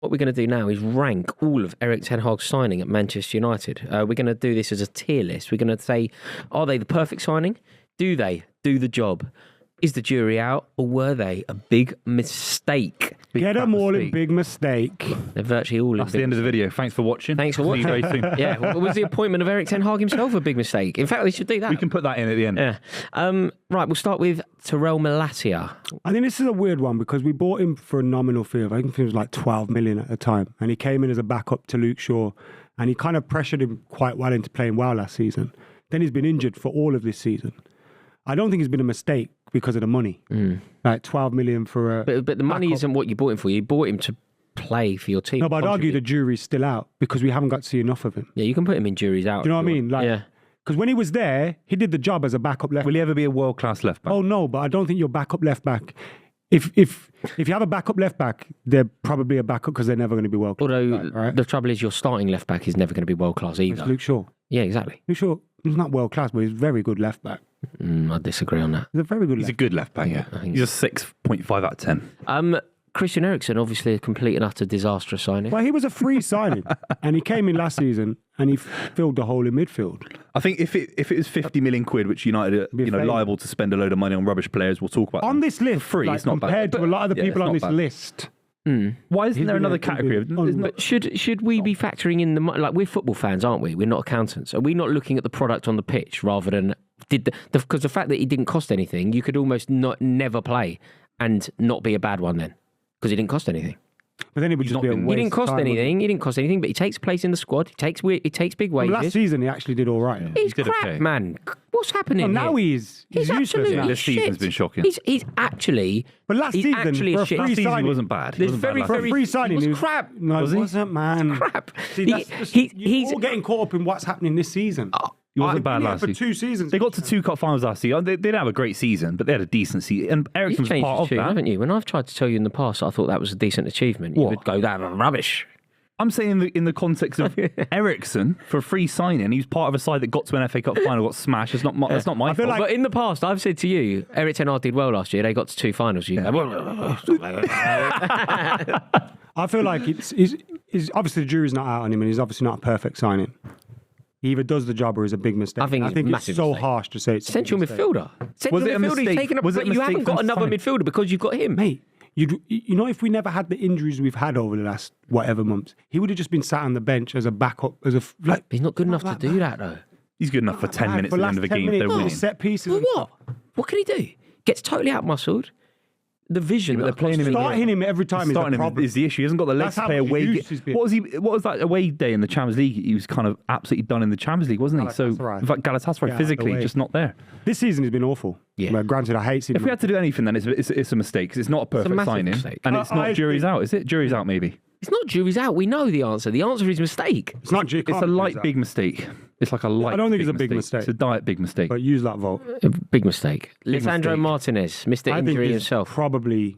What we're going to do now is rank all of Erik ten Hag's signing at Manchester United. We're going to do this as a tier list. We're going to say, are they the perfect signing? Do they do the job? Is the jury out, or were they a big mistake? Get them all in big mistake. They're virtually all in That's the end of the video. Thanks for watching. Thanks for watching. Yeah, was the appointment of Erik ten Hag himself a big mistake? In fact, we should do that. We can put that in at the end. Yeah. Right, we'll start with Terrell Malatia. I think this is a weird one because we bought him for a nominal fee of, I think it was like 12 million at the time. And he came in as a backup to Luke Shaw. And he kind of pressured him quite well into playing well last season. Then he's been injured for all of this season. I don't think it's been a mistake because of the money. Like 12 million for a... But the money isn't what you bought him for. You bought him to play for your team. No, but I'd argue the jury's still out because we haven't got to see enough of him. Yeah, you can put him in jury's out. Do you know what I mean? Like, yeah. Because when he was there, he did the job as a backup left back. Will he ever be a world-class left back? Oh, no, but I don't think your backup left back... If you have a backup left back, they're probably a backup because they're never going to be world class. Although right? the trouble is your starting left back is never going to be world class either. It's Luke Shaw. Yeah, exactly. Luke Shaw, he's not world class, but he's a very good left back. I disagree on that. He's a very good He's left a good left back, yeah. He's a 6.5 out of 10. Christian Eriksen, obviously a complete and utter disastrous signing. Well, he was a free signing, and he came in last season and he filled the hole in midfield. I think if it was 50 million quid, which United are liable to spend a load of money on rubbish players, we'll talk about on this list. For free, like, it's not compared bad. to a lot of the people on this bad. list. Why isn't there another category? But should we be factoring in like we're football fans, aren't we? We're not accountants. Are we not looking at the product on the pitch rather than because the fact that he didn't cost anything, you could almost never play and not be a bad one then because he didn't cost anything. But then it would just be a waste. He didn't cost anything. He didn't cost anything, but he takes place in the squad. He takes big wages. Last season he actually did all right. He's crap, man. What's happening? Now he's useless. This season's been shocking. He's actually. But last season, actually for a a shit. free signing, wasn't bad. There's very for a free signing, he was crap. No, it wasn't, man. Crap. See, he's all getting caught up in what's happening this season. He wasn't bad last season. For 2 seasons. They got to 2 cup finals last season. They didn't have a great season, but they had a decent season. And Eriksen was part of that. Haven't you? When I've tried to tell you in the past, I thought that was a decent achievement. You would go, that was rubbish. I'm saying in the context of Eriksen for a free signing, he was part of a side that got to an FA Cup final, got smashed. That's not my fault. But in the past, I've said to you, Erik ten Hag did well last year. They got to 2 finals. You go, I feel like it's obviously the jury's not out on him, and he's obviously not a perfect signing. He either does the job or is a big mistake. I think it's so harsh to say it's central midfielder. Was it a mistake? You haven't got another midfielder because you've got him. Mate, you know, if we never had the injuries we've had over the last whatever months, he would have just been sat on the bench as a backup, He's not good enough to do that though. He's good enough for 10 minutes at the end of the game. They're winning. Set pieces. Well, what? What can he do? Gets totally out-muscled. The vision that they're playing him in. Starting him every time is a problem. Is the issue. He hasn't got the legs to play away. What was that away day in the Champions League? He was kind of absolutely done in the Champions League, wasn't he? So, in fact, Galatasaray physically just not there. This season has been awful. Yeah. Well, granted, I hate seeing. If we had to do anything, then it's a mistake because it's not a perfect signing, and it's not jury's out, is it? Jury's out, maybe. It's not jury's out. We know the answer. The answer is mistake. It's not. It's a light big mistake. It's like a light. I don't think it's a big mistake. It's a diet big mistake. But use that vote. A big mistake. Lisandro Martinez, Mr. Injury himself. Probably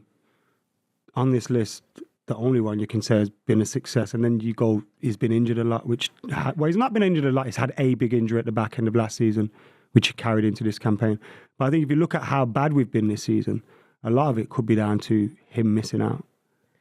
on this list, the only one you can say has been a success. And then you go, he's been injured a lot, he's not been injured a lot. He's had a big injury at the back end of last season, which he carried into this campaign. But I think if you look at how bad we've been this season, a lot of it could be down to him missing out.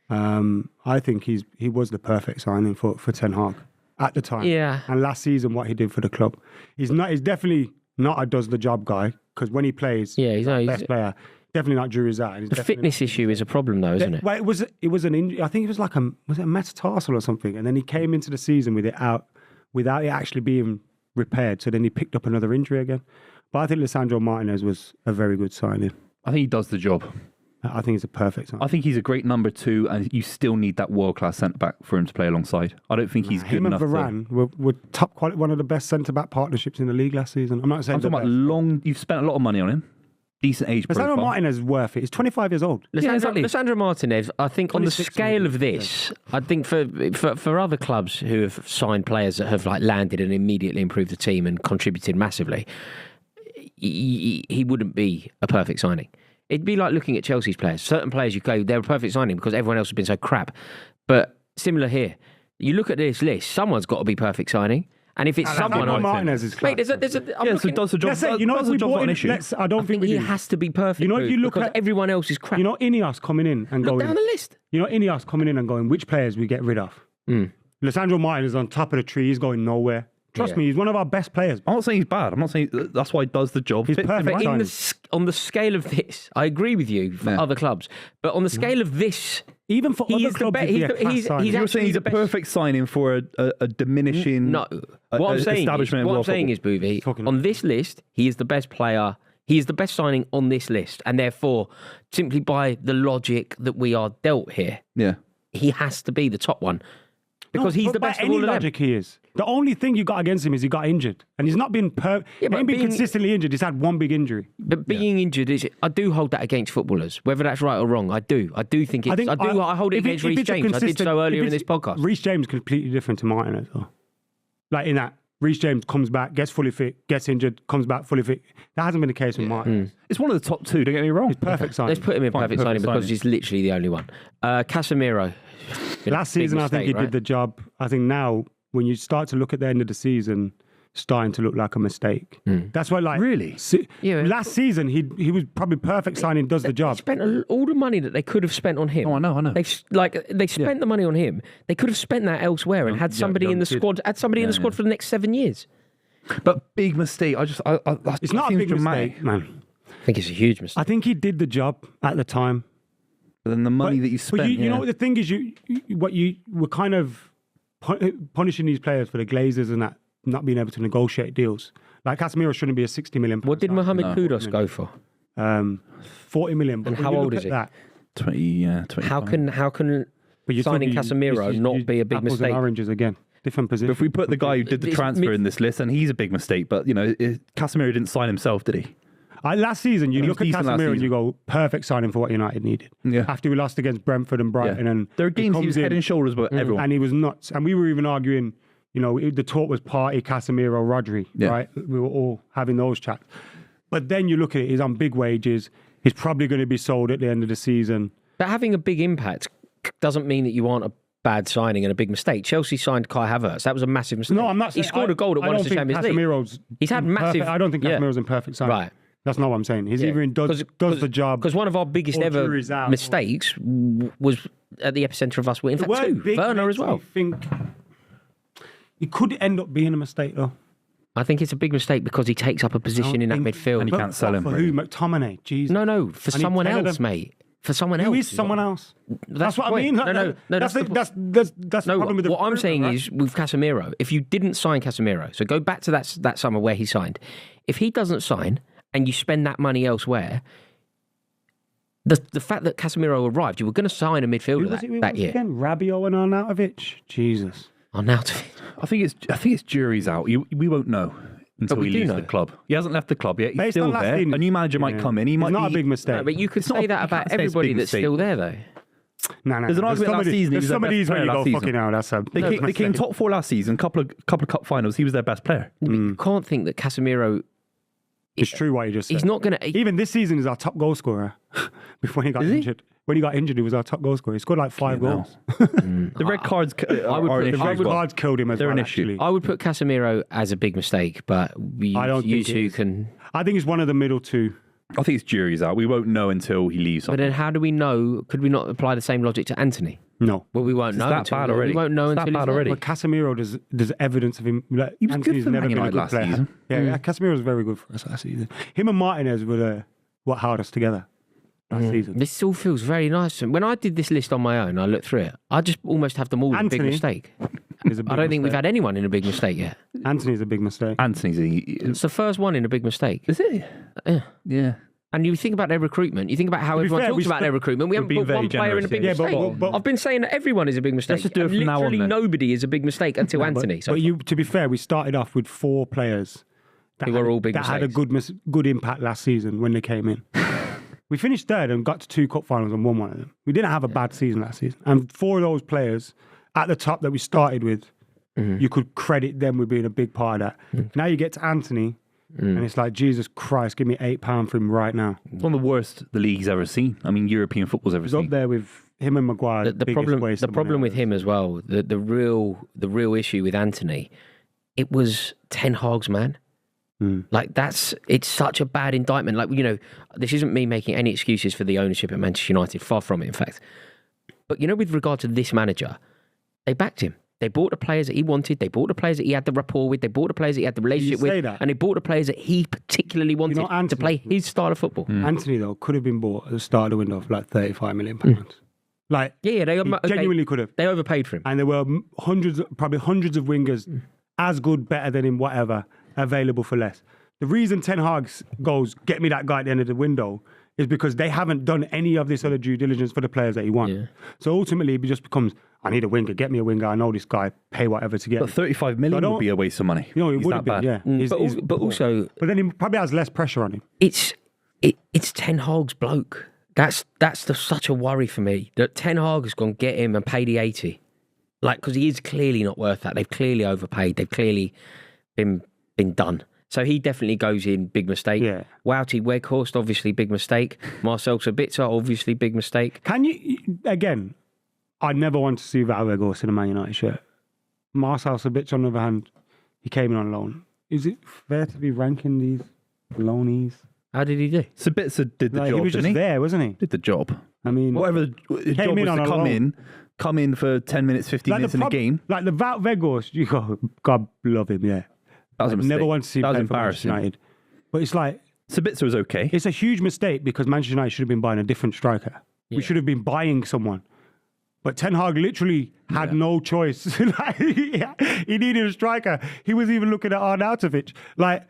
I think he was the perfect signing for Ten Hag at the time. Yeah. And last season, what he did for the club, he's definitely not a does the job guy because when he plays, he's the best player. Definitely not jury's out. The fitness issue is a problem, though, isn't it? Well, it was an injury. I think it was like was it a metatarsal or something? And then he came into the season with it out without it actually being repaired. So then he picked up another injury again. But I think Lisandro Martinez was a very good signing. I think he does the job. I think he's a perfect signing. I think he's a great number 2, and you still need that world-class centre-back for him to play alongside. I don't think he's good enough. Him and Varane were top quality, one of the best centre-back partnerships in the league last season. I'm not saying I'm talking about long. You've spent a lot of money on him. Decent age profile. Lisandro Martinez is worth it. He's 25 years old. Lisandro Martinez, I think on the scale of this, I think for other clubs who have signed players that have landed and immediately improved the team and contributed massively, he wouldn't be a perfect signing. It'd be like looking at Chelsea's players. Certain players you go, they're a perfect signing because everyone else has been so crap. But similar here. You look at this list, someone's got to be perfect signing. And if it's someone, Martinez is mate, there's a. So does the job. Not an issue. I don't think he has to be perfect. You know, if you look because at everyone else is crap. You know, Ineos coming in and look going down the list. You know, Ineos coming in and going, which players we get rid of? Lissandro Martin is on top of the tree. He's going nowhere. Trust me, he's one of our best players. I'm not saying he's bad. I'm not saying that's why he does the job. He's perfect. On the scale of this, I agree with you for other clubs, but on the scale of this, even for other clubs, you're saying he's a perfect signing for a diminishing what I'm saying is, Buvey, on this list, he is the best player. He is the best signing on this list, and therefore, simply by the logic that we are dealt here, he has to be the top one. Because he's the best of all of them. Logic he is. The only thing you got against him is he got injured. And he's not been consistently injured. He's had one big injury. But being injured, I do hold that against footballers. Whether that's right or wrong, I do. I do think it's... I hold it against Reece James. I did so earlier in this podcast. Reece James is completely different to Martinez, though. Like in that, Reece James comes back, gets fully fit, gets injured, comes back fully fit. That hasn't been the case with Martinez. It's one of the top two, don't get me wrong. It's perfect signing. Let's put him in perfect signing because he's literally the only one. Casemiro. Last season, I think he did the job. I think now, when you start to look at the end of the season, starting to look like a mistake. That's why, like, really, last season he was probably perfect signing, does the job. They spent all the money that they could have spent on him. Oh, I know. They spent the money on him. They could have spent that elsewhere and had somebody in the squad. Had somebody in the squad for the next 7 years. But big mistake. It's not a big mistake, man. I think it's a huge mistake. I think he did the job at the time. But then the money that you spent. But you know what the thing is, you were kind of punishing these players for the Glazers and that not being able to negotiate deals. Like Casemiro shouldn't be a 60 million. What did Mohamed Kudus go for? 40 million. But and how old is he? 20. How can signing Casemiro not be a big mistake? And oranges again. Different position. But if we put the guy who did the transfer in this list, and he's a big mistake. But you know, Casemiro didn't sign himself, did he? Last season, you look at Casemiro and you go, perfect signing for what United needed. Yeah. After we lost against Brentford and Brighton. And there are games he was head and shoulders above everyone. And he was nuts. And we were even arguing, you know, the talk was Partey, Casemiro, Rodri, right? We were all having those chats. But then you look at it, he's on big wages. He's probably going to be sold at the end of the season. But having a big impact doesn't mean that you aren't a bad signing and a big mistake. Chelsea signed Kai Havertz. That was a massive mistake. No, I'm not saying... He scored a goal that won us the Champions League. He's had massive... I don't think Casemiro's in perfect signing. Right. That's not what I'm saying. He's either does the job. Because one of our biggest ever mistakes was at the epicenter of us. In fact, two. Werner as well. I think it could end up being a mistake, though. I think it's a big mistake because he takes up a position in that midfield. And you can't sell him. For who? McTominay? Jesus. No. For someone else, mate. For someone else. Who is someone else? That's what I mean. No. That's the problem with the... What I'm saying is, with Casemiro, if you didn't sign Casemiro, so go back to that summer where he signed. If he doesn't sign... and you spend that money elsewhere, the fact that Casemiro arrived, you were going to sign a midfielder that year. Again, Rabiot and Arnautovic. Jesus. Arnautovic. I think it's jury's out. We won't know until he leaves the club. He hasn't left the club yet. He's still there. A new manager might come in. He might not a big mistake. No, but you could say that about everybody that's still there, though. No. There's an argument last season. There's some of these where you go, fucking hell, that's a... They came top 4 last season, couple of cup finals. He was their best player. You can't think that Casemiro... It's true what you just said. He's not going to... Even this season is our top goal scorer. Before he got injured. When he got injured, he was our top goal scorer. He scored like 5 goals. The red cards are an issue. The red cards killed him as well, actually. I would put Casemiro as a big mistake, but you two can... I think it's one of the middle two. I think it's jury's out. We won't know until he leaves. But then how do we know? Could we not apply the same logic to Anthony? No. Well, we won't know until... Bad already. We won't know until he's already. But Casemiro, there's evidence of him. Like, he was Anthony's good for never been a good last player. season. Yeah, Casemiro was very good for us last season. Him and Martinez were what held us together last season. This all feels very nice. When I did this list on my own, I looked through it. I just almost have them all in a big mistake. I don't think we've had anyone in a big mistake yet. Anthony's a big mistake. It's the first one in a big mistake. Is it? Yeah. And you think about their recruitment. You think about how everyone talks about their recruitment. We haven't put one player in a big mistake. But I've been saying that everyone is a big mistake. Let's just do it from now on. Literally nobody is a big mistake until Anthony. But to be fair, we started off with 4 players that were all big mistakes. Had a good impact last season when they came in. We finished third and got to 2 cup finals and won one of them. We didn't have a bad season last season. And 4 of those players at the top that we started with, you could credit them with being a big part of that. Now you get to Anthony... And it's like, Jesus Christ, give me £8 for him right now. One of the worst the league's ever seen. I mean, European football's ever seen. He's up there with him and Maguire. The problem with him as well, the real issue with Anthony, it was Ten Hag's man. Like it's such a bad indictment. Like, you know, this isn't me making any excuses for the ownership at Manchester United, far from it, in fact. But, with regard to this manager, they backed him. They bought the players that he wanted. They bought the players that he had the rapport with. They bought the players that he had the relationship with. And they bought the players that he particularly wanted to play his style of football. Anthony, though, could have been bought at the start of the window for like £35 million. Like, they genuinely could have. They overpaid for him. And there were probably hundreds of wingers as good, better than him, whatever, available for less. The reason Ten Hag goes, get me that guy at the end of the window, is because they haven't done any of this other due diligence for the players that he wants. Yeah. So ultimately, it just becomes, I need a winger, get me a winger, I know this guy, pay whatever to get But 35 million would be a waste of money. It would have been, yeah. But then he probably has less pressure on him. It's Ten Hag's bloke. That's such a worry for me, that Ten Hag has gone get him and pay the 80. Like, because he is clearly not worth that. They've clearly overpaid. They've clearly been done. So he definitely goes in, big mistake. Yeah. Wouty Weghorst, obviously big mistake. Marcel Sabitzer, obviously big mistake. Can you, again, I never want to see Wouty Weghorst in a Man United shirt. Marcel Sabitzer, on the other hand, he came in on loan. Is it fair to be ranking these loanees? How did he do? Sabitzer did the job, he was just there, wasn't he? Did the job. I mean... Whatever the job was to come in for 10 minutes, 15 minutes in a game. Like the Wout Weghorst, you go, God love him, yeah. That was a mistake. Never want to see him play for Manchester United. But it's like... Sabitzer was okay. It's a huge mistake because Manchester United should have been buying a different striker. Yeah. We should have been buying someone. But Ten Hag literally had no choice. He needed a striker. He was even looking at Arnautovic. Like,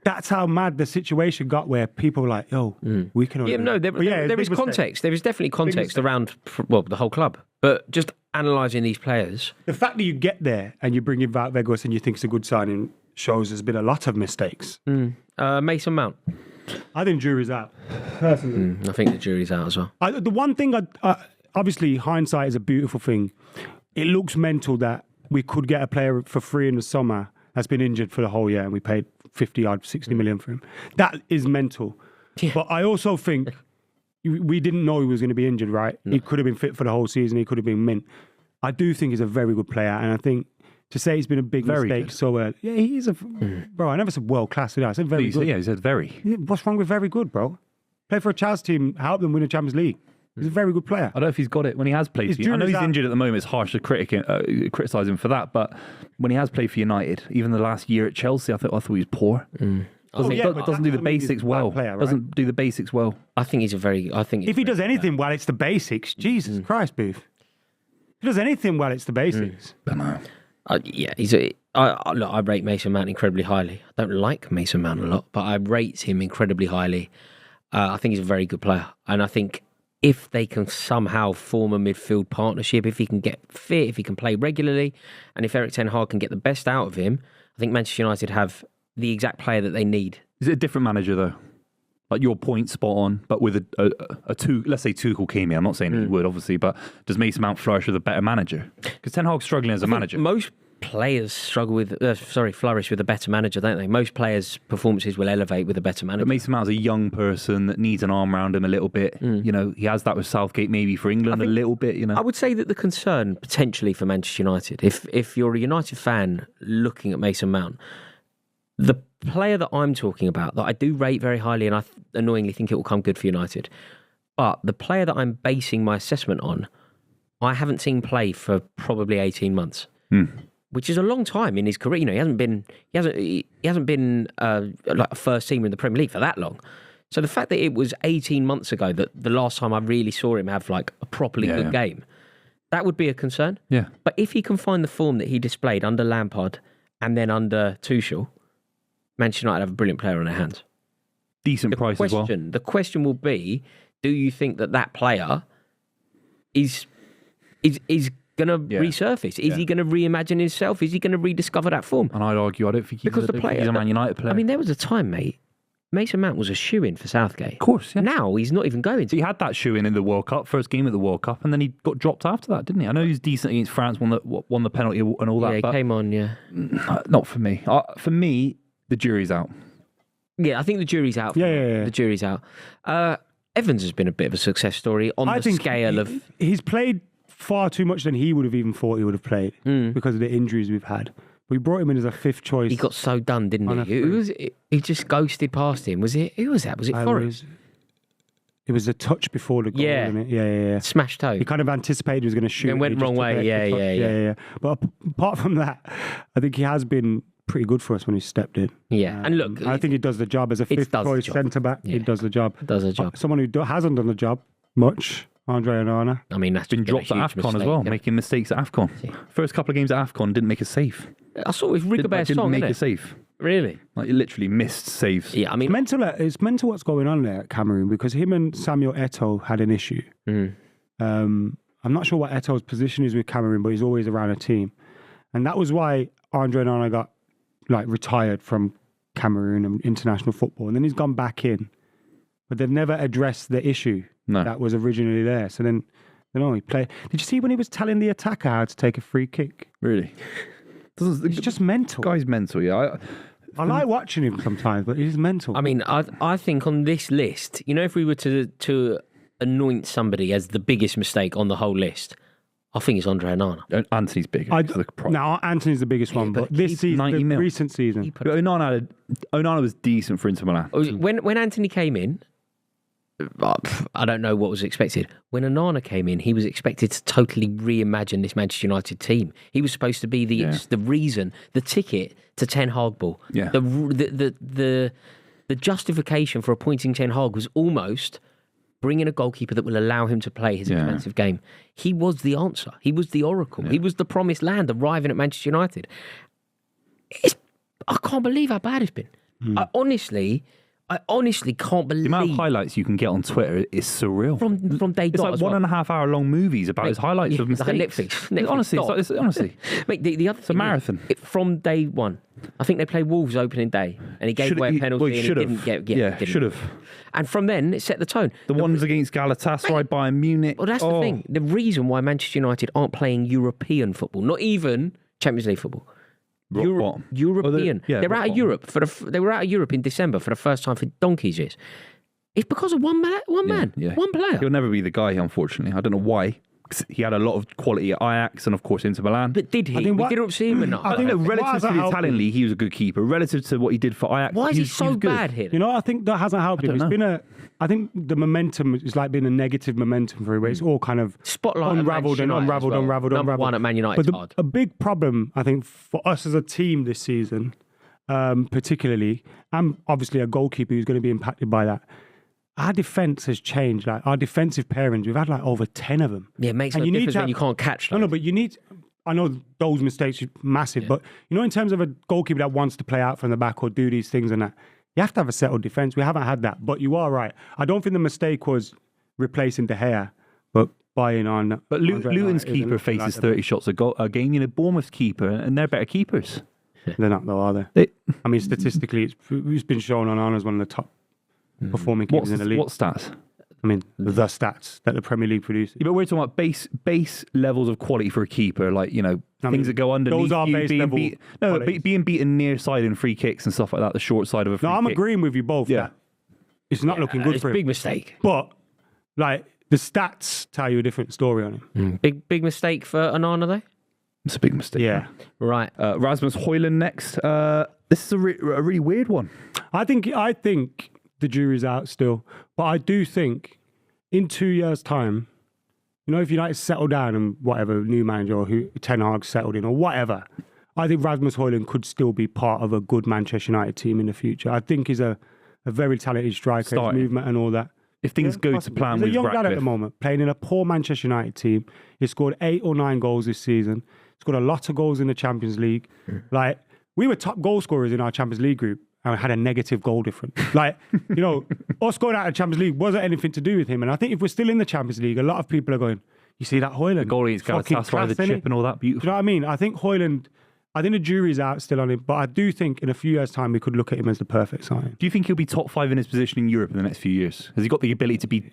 that's how mad the situation got where people were like, yo, we can... There is context. There is definitely context around, the whole club. But just analysing these players... The fact that you get there and you bring in Wout Weghorst and you think it's a good signing shows there's been a lot of mistakes. Mason Mount. I think jury's out, personally. I think the jury's out as well. The one thing, obviously, hindsight is a beautiful thing. It looks mental that we could get a player for free in the summer that's been injured for the whole year and we paid 60 million for him. That is mental. Yeah. But I also think we didn't know he was going to be injured, right? No. He could have been fit for the whole season. He could have been mint. I do think he's a very good player. And I think to say he's been a big mistake so early. Yeah, he's a... Bro, I never said world-class, did I? I said very good. Yeah, he said very. Yeah, what's wrong with very good, bro? Play for a Chelsea team, help them win a Champions League. He's a very good player. I don't know if he's got it when he has played for you. I know he's injured at the moment. It's harsh to criticise him for that. But when he has played for United, even the last year at Chelsea, I thought he was poor. Doesn't do the basics well. Player, right? Doesn't do the basics well. I think he's a very... if he does anything well, it's the basics. Jesus Christ, Booth. If he does anything well, it's the basics. I don't know. I rate Mason Mount incredibly highly. I don't like Mason Mount a lot, but I rate him incredibly highly. I think he's a very good player. And I think if they can somehow form a midfield partnership, if he can get fit, if he can play regularly, and if Erik Ten Hag can get the best out of him, I think Manchester United have the exact player that they need. Is it a different manager, though? Like your point spot on, but with a two, let's say Tuchel came in. I'm not saying he would, obviously, but does Mason Mount flourish with a better manager? Because Ten Hag's struggling as a manager. Most players flourish with a better manager, don't they? Most players' performances will elevate with a better manager. But Mason Mount's a young person that needs an arm around him a little bit. You know, he has that with Southgate maybe for England a little bit, you know. I would say that the concern potentially for Manchester United, if you're a United fan looking at Mason Mount, the player that I'm talking about, that I do rate very highly and I annoyingly think it will come good for United, but the player that I'm basing my assessment on, I haven't seen play for probably 18 months. Which is a long time in his career. You know, he hasn't been like a first teamer in the Premier League for that long. So the fact that it was 18 months ago that the last time I really saw him have like a properly good game, that would be a concern. Yeah. But if he can find the form that he displayed under Lampard and then under Tuchel, Manchester United have a brilliant player on their hands. Decent price as well. The question will be, do you think that player is going to resurface? Is he going to reimagine himself? Is he going to rediscover that form? And I'd argue I don't think he's a Man United player. I mean, there was a time, mate, Mason Mount was a shoe-in for Southgate. Of course, yeah. Now he's not even going to. He had that shoe-in the World Cup, first game of the World Cup, and then he got dropped after that, didn't he? I know he was decent against France, won the penalty and all that. Yeah, he came on, yeah. Not for me. For me, the jury's out. Yeah, I think the jury's out. Yeah. The jury's out. Evans has been a bit of a success story on the scale of... He's played far too much than he would have even thought he would have played because of the injuries we've had. We brought him in as a fifth choice. He got so done, didn't he? He just ghosted past him. Who was that? Was it Forest? It was a touch before the goal, wasn't it? Yeah. Smashed toe. He kind of anticipated he was going to shoot. It went wrong way. Yeah. But apart from that, I think he has been pretty good for us when he stepped in. Yeah, and look, I think he does the job as a fifth choice centre back. He does the job. Does the job. Someone who hasn't done the job much, Andre Onana. I mean, that's been dropped at AFCON as well, making mistakes at AFCON. First couple of games at AFCON, didn't make a save. I saw it with Rigobert's song, didn't make a save. Really? Like, it literally missed saves. Yeah, I mean... It's mental what's going on there at Cameroon, because him and Samuel Eto'o had an issue. I'm not sure what Eto'o's position is with Cameroon, but he's always around a team. And that was why Andre Onana got retired from Cameroon and international football. And then he's gone back in. But they've never addressed the issue that was originally there. So then he played. Did you see when he was telling the attacker how to take a free kick? Really? He's just mental. Guy's mental, yeah. I like watching him sometimes, but he's mental. I mean, I think on this list, if we were to anoint somebody as the biggest mistake on the whole list, I think it's Andre Onana. Anthony's big. No, Anthony's the biggest one, but this season, recent season. Onana was decent for Inter Milan. When Anthony came in, I don't know what was expected. When Onana came in, he was expected to totally reimagine this Manchester United team. He was supposed to be the reason, the ticket to Ten Hag ball. Yeah. The justification for appointing Ten Hag was almost bringing a goalkeeper that will allow him to play his expensive game. He was the answer. He was the oracle. Yeah. He was the promised land arriving at Manchester United. I can't believe how bad it's been. I honestly can't believe... The amount of highlights you can get on Twitter is surreal. From day dot. It's like 1.5 hour long movies about his highlights of mistakes. Like Netflix Honestly. Mate, the other it's a marathon. From day one. I think they played Wolves opening day and he gave away a penalty and he didn't get... should have. And from then, it set the tone. The ones against Galatasaray, Bayern Munich. Well, that's the thing. The reason why Manchester United aren't playing European football, not even Champions League football. European. They're out of Europe. They were out of Europe in December for the first time for donkey's years. It's because of one man, one player. He'll never be the guy, unfortunately. I don't know why. He had a lot of quality at Ajax and, of course, Inter Milan. But did he? We didn't see him enough. I think that relative to the Italian league, he was a good keeper. Relative to what he did for Ajax, why is he so bad here? I think that hasn't helped him. I think the momentum is been a negative momentum for him, where it's all kind of spotlight unravelled. Number one at Man United. But a big problem, I think, for us as a team this season, particularly, and obviously a goalkeeper who's going to be impacted by that, our defence has changed. Our defensive pairings, we've had over 10 of them. Yeah, it makes no difference when you can't catch them. No, but you need... I know those mistakes are massive, but in terms of a goalkeeper that wants to play out from the back or do these things and that, you have to have a settled defence. We haven't had that, but you are right. I don't think the mistake was replacing De Gea, but buying on... But Luton's keeper faces 30 shots a game. Bournemouth's keeper, and they're better keepers. They're not, though, are they? I mean, statistically, it's been shown on as one of the top performing keepers in the league. What stats? I mean, the stats that the Premier League produces. Yeah, but we're talking about base levels of quality for a keeper, things that go underneath. Those are base level. Being beaten near side in free kicks and stuff like that, the short side of a free kick. No, I'm agreeing with you both. Yeah. It's not looking good for him. It's a big mistake. But, the stats tell you a different story on him. Big mistake for Onana, though? It's a big mistake. Yeah. Right. Rasmus Højlund next. This is a really weird one. I think the jury's out still. But I do think in 2 years' time, if United settle down and whatever, new manager or who Ten Hag settled in or whatever, I think Rasmus Højlund could still be part of a good Manchester United team in the future. I think he's a very talented striker, his movement and all that. If things go to plan with He's a young Ratcliffe. lad at the moment, playing in a poor Manchester United team. He scored 8 or 9 goals this season. He's scored a lot of goals in the Champions League. We were top goal scorers in our Champions League group and had a negative goal difference. Us going out of the Champions League wasn't anything to do with him. And I think if we're still in the Champions League, a lot of people are going, you see that Højlund? The goalie is Galatasaray, the chip and all that, beautiful. Do you know what I mean? I think Højlund... I think the jury's out still on him, but I do think in a few years' time we could look at him as the perfect sign. Do you think he'll be top 5 in his position in Europe in the next few years? Has he got the ability to be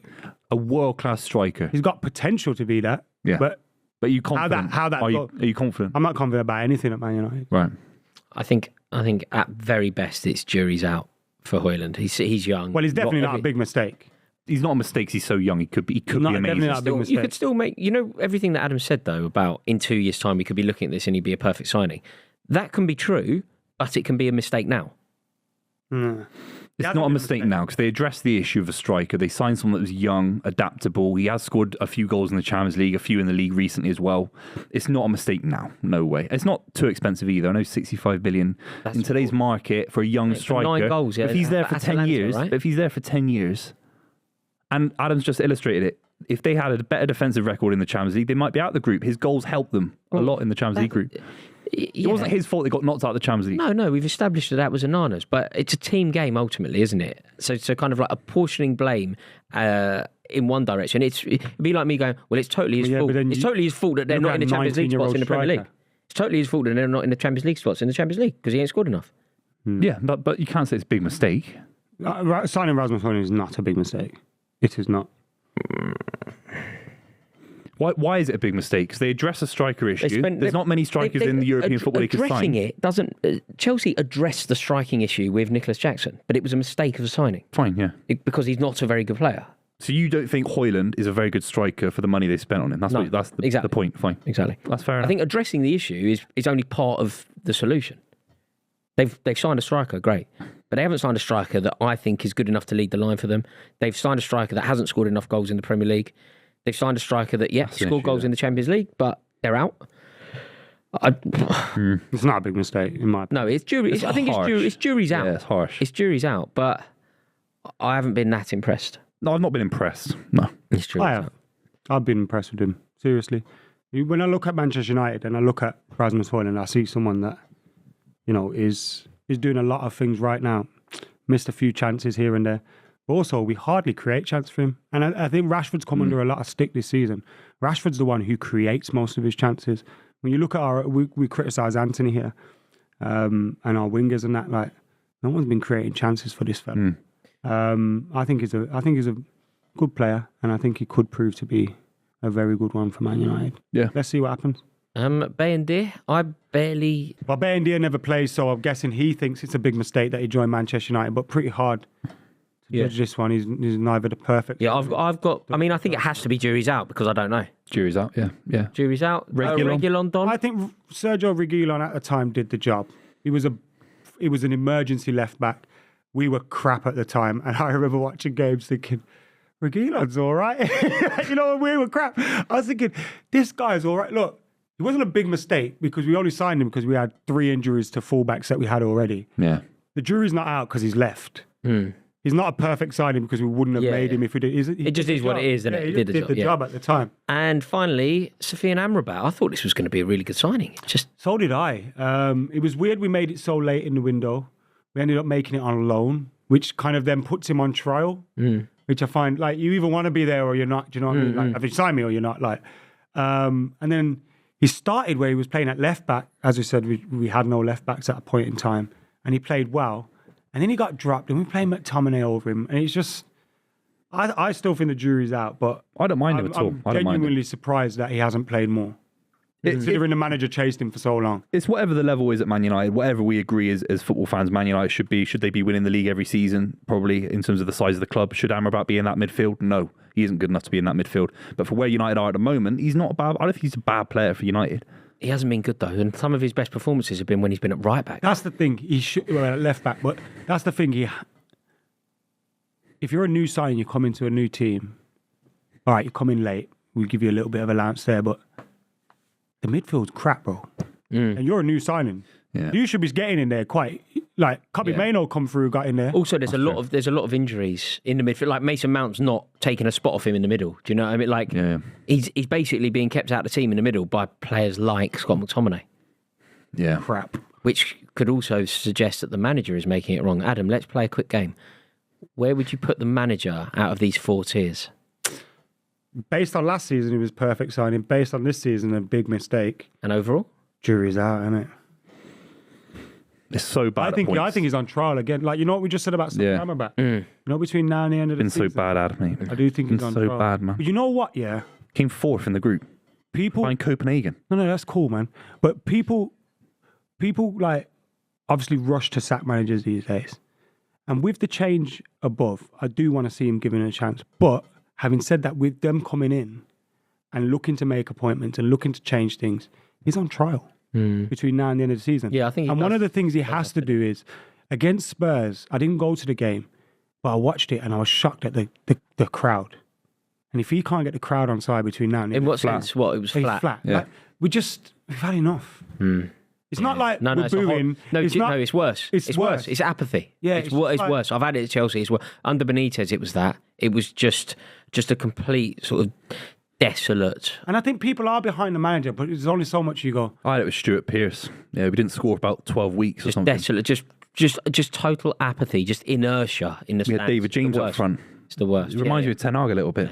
a world-class striker? He's got potential to be that. Yeah. But are you confident? Are you confident? I'm not confident about anything at Man United. Right. I think at very best it's jury's out for Højlund. He's young. Well, he's definitely not a big mistake. He's not a mistake. He's so young. He could be amazing. You could still make everything that Adam said though about in 2 years' time we could be looking at this and he'd be a perfect signing. That can be true, but it can be a mistake now. It's not a mistake now because they addressed the issue of a striker. They signed someone that was young, adaptable. He has scored a few goals in the Champions League, a few in the league recently as well. It's not a mistake now. No way. It's not too expensive either. I know 65 billion in today's market for a young striker. 9 goals, yeah. If he's there for 10 years, right? If he's there for 10 years, and Adam's just illustrated it, if they had a better defensive record in the Champions League, they might be out of the group. His goals helped them a lot in the Champions League group. It wasn't his fault they got knocked out of the Champions League. No, we've established that was Onana's, but it's a team game ultimately, isn't it? So kind of like apportioning blame in one direction. It'd be like me going, well, it's totally his fault. It's totally his fault that they're not in the Champions League spots in the Premier League. It's totally his fault that they're not in the Champions League spots in the Champions League because he ain't scored enough. Yeah, but you can't say it's a big mistake. Signing Rasmus Højlund is not a big mistake. It is not. Why is it a big mistake? Because they address a striker issue. There's not many strikers in the European football league. Addressing it doesn't. Chelsea addressed the striking issue with Nicholas Jackson, but it was a mistake of a signing. Fine, yeah. Because he's not a very good player. So you don't think Højlund is a very good striker for the money they spent on him? That's the point. Fine, exactly. That's fair enough. I think addressing the issue is only part of the solution. They've signed a striker, great, but they haven't signed a striker that I think is good enough to lead the line for them. They've signed a striker that hasn't scored enough goals in the Premier League. They've signed a striker that, scored goals in the Champions League, but they're out. It's not a big mistake, in my opinion. No, it's jury. I think it's jury's out. Yeah, it's harsh. It's jury's out, but I haven't been that impressed. No, I've not been impressed. No. It's true. I have. I've been impressed with him, seriously. When I look at Manchester United and I look at Rasmus Højlund, I see someone that, is doing a lot of things right now. Missed a few chances here and there. But also, we hardly create chances for him. And I think Rashford's come under a lot of stick this season. Rashford's the one who creates most of his chances. When you look at we criticise Anthony here and our wingers and that, like, no one's been creating chances for this fella. I think he's a good player, and I think he could prove to be a very good one for Man United. Yeah. Let's see what happens. Bayindir, Well, Bayindir never plays, so I'm guessing he thinks it's a big mistake that he joined Manchester United, but pretty hard to judge this one. He's neither the perfect. Yeah, I've got. I mean, I think it has to be jury's out because I don't know. Jury's out. Yeah. Jury's out. Reguilon done. I think Sergio Reguilon at the time did the job. He was an emergency left back. We were crap at the time, and I remember watching games thinking, Reguilon's all right. We were crap. I was thinking, this guy's all right. Look, it wasn't a big mistake because we only signed him because we had 3 injuries to fullbacks that we had already. Yeah. The jury's not out because he's left. He's not a perfect signing because we wouldn't have made him if we did. It just is what it is, isn't it? He did the job at the time. And finally, Sofian Amrabat. I thought this was going to be a really good signing. So did I. It was weird we made it so late in the window. We ended up making it on loan, which kind of then puts him on trial, which I find, like, you either want to be there or you're not. Do you know what I mean? Like, have you signed me or you're not? Like, and then he started where he was playing at left back. As we said, we had no left backs at a point in time, and he played well. And then he got dropped, and we played McTominay over him. And it's just, I still think the jury's out, but I don't mind him at all. I'm genuinely surprised that he hasn't played more. Considering the manager chased him for so long. It's whatever the level is at Man United, whatever we agree as football fans Man United should be. Should they be winning the league every season? Probably, in terms of the size of the club. Should Amrabat be in that midfield? No, he isn't good enough to be in that midfield. But for where United are at the moment, he's not bad. I don't think he's a bad player for United. He hasn't been good though, and some of his best performances have been when he's been at right back. That's the thing. He should at left back, but that's the thing. If you're a new signing, you come into a new team. All right, you come in late. We'll give you a little bit of allowance there, but the midfield's crap, bro. And you're a new signing. Yeah. You should be getting in there quite. Like Kobbie Mainoo come through, got in there. Also, there's a lot of injuries in the midfield. Like Mason Mount's not taking a spot off him in the middle. Do you know what I mean? Like he's basically being kept out of the team in the middle by players like Scott McTominay. Yeah, crap. Which could also suggest that the manager is making it wrong. Adam, let's play a quick game. Where would you put the manager out of these 4 tiers? Based on last season, he was perfect signing. Based on this season, a big mistake. And overall, jury's out, isn't it? It's so bad. I think he's on trial again. Like, you know what we just said about Amrabat? You know, between now and the end of the season. Been so bad, Adam, mate. I do think he's on trial. So bad, man. But you know what? Yeah, came 4th in the group. People behind Copenhagen. No, that's cool, man. But people like obviously rush to sack managers these days. And with the change above, I do want to see him given a chance. But having said that, with them coming in and looking to make appointments and looking to change things, he's on trial between now and the end of the season. Yeah, I think. And one of the things he has to do is, against Spurs, I didn't go to the game, but I watched it and I was shocked at the crowd. And if he can't get the crowd on side between now and in what sense? What, it was flat? Yeah. Like, we've had enough. It's not like we're booing. It's worse. It's worse. It's apathy. Yeah, it's worse. I've had it at Chelsea. It's worse. Under Benitez, it was that. It was just a complete sort of desolate. And I think people are behind the manager, but there's only so much you go. I had it with Stuart Pearce. Yeah, we didn't score for about 12 weeks or something. Desolate. Just total apathy. Just inertia in the stands. We had David James up front. It's the worst. It reminds me of Ten Hag a little bit.